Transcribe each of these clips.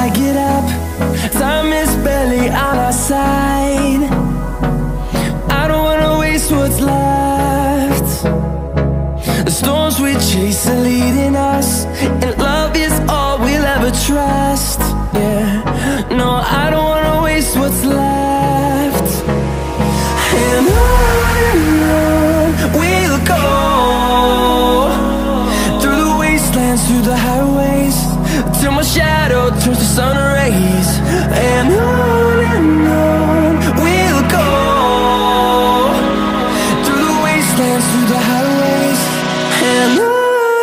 I get up. Time is barely on our side. I don't wanna waste what's left. The storms we chase are leading us, and love is all we'll ever trust. Yeah, no, I don't wanna waste what's left. And on we'll go, through the wastelands, through the highways, till my shadow turns to sun rays. And on we'll go, through the wastelands, through the highways, and on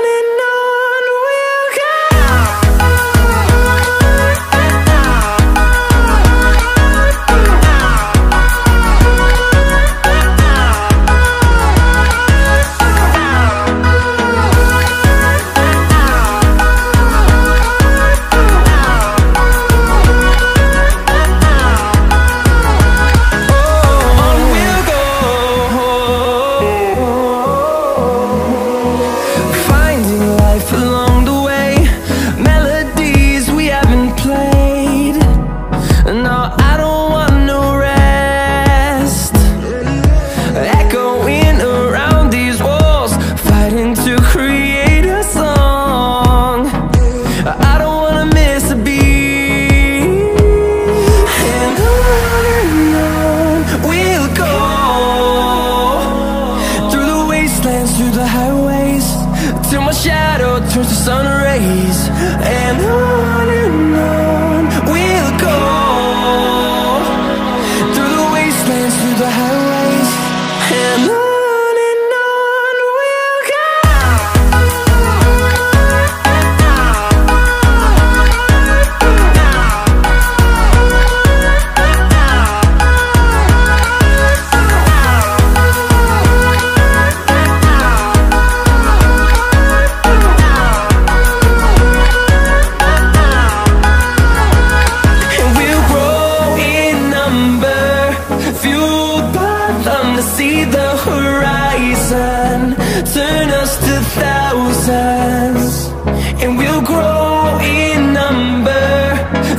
we'll go. Through the highways, till my shadow turns to sun rays. And on we'll go, through the wastelands, through the highways, and on we'll go. See the horizon turn us to thousands, and we'll grow in number,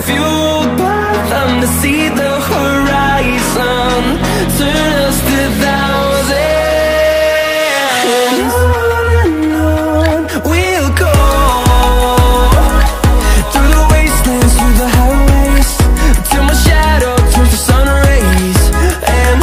fueled by them to see the horizon turn us to thousands. And on we'll go, through the wastelands, through the highways, till my shadow turns to sun rays. And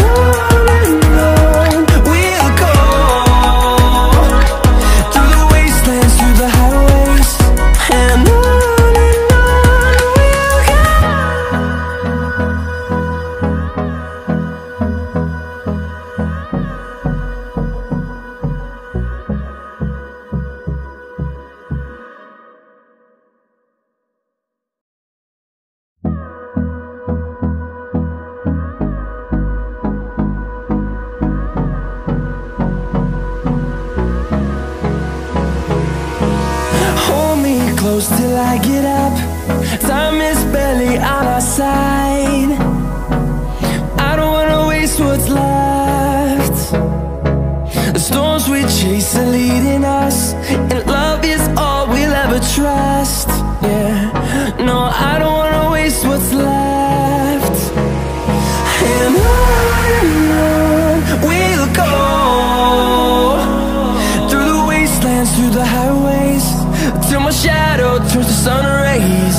close till I get up. Time is barely on our side. I don't wanna waste what's left. The storms we chase are leading us, and love is all we'll ever trust. Yeah, no, I don't wanna waste what's left. And on we'll go, through the wastelands, through the highways, till my shadow turns to sun rays.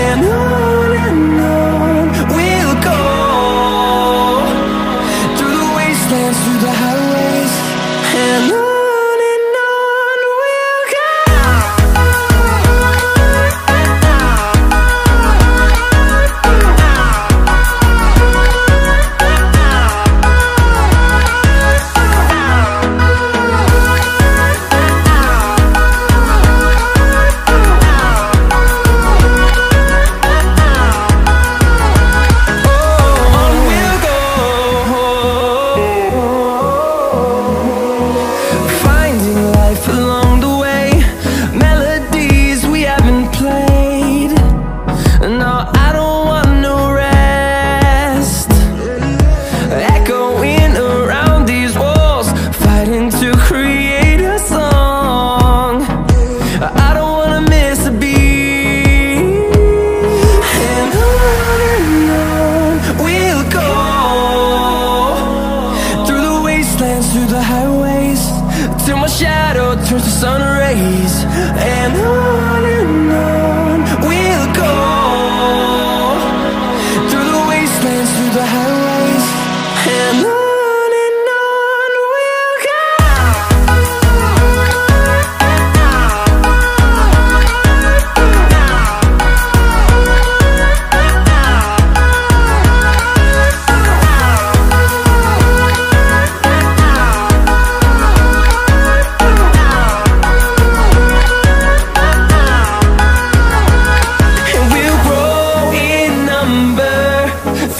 And on we'll go, through the wastelands, through the highways, and on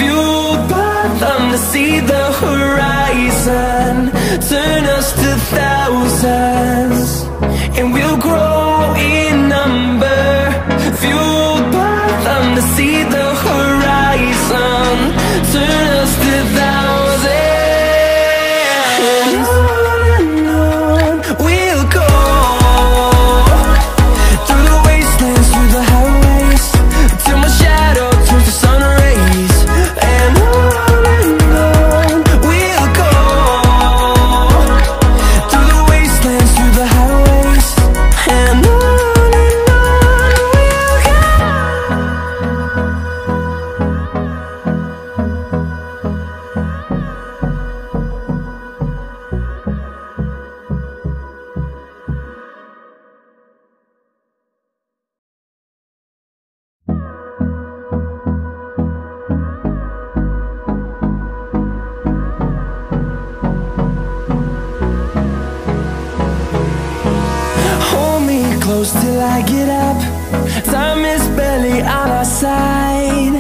fueled by them to see the horizon, turn us to thousands, and we'll grow in number. Fueled by them to see the horizon, turn us to thousands, and on we'll go, through the wastelands, through the highways, till my shadow turns to sun rays. And on we'll go, through the wastelands, through the highways, and on we'll go. Hold me close till I get up. Time is barely on our side.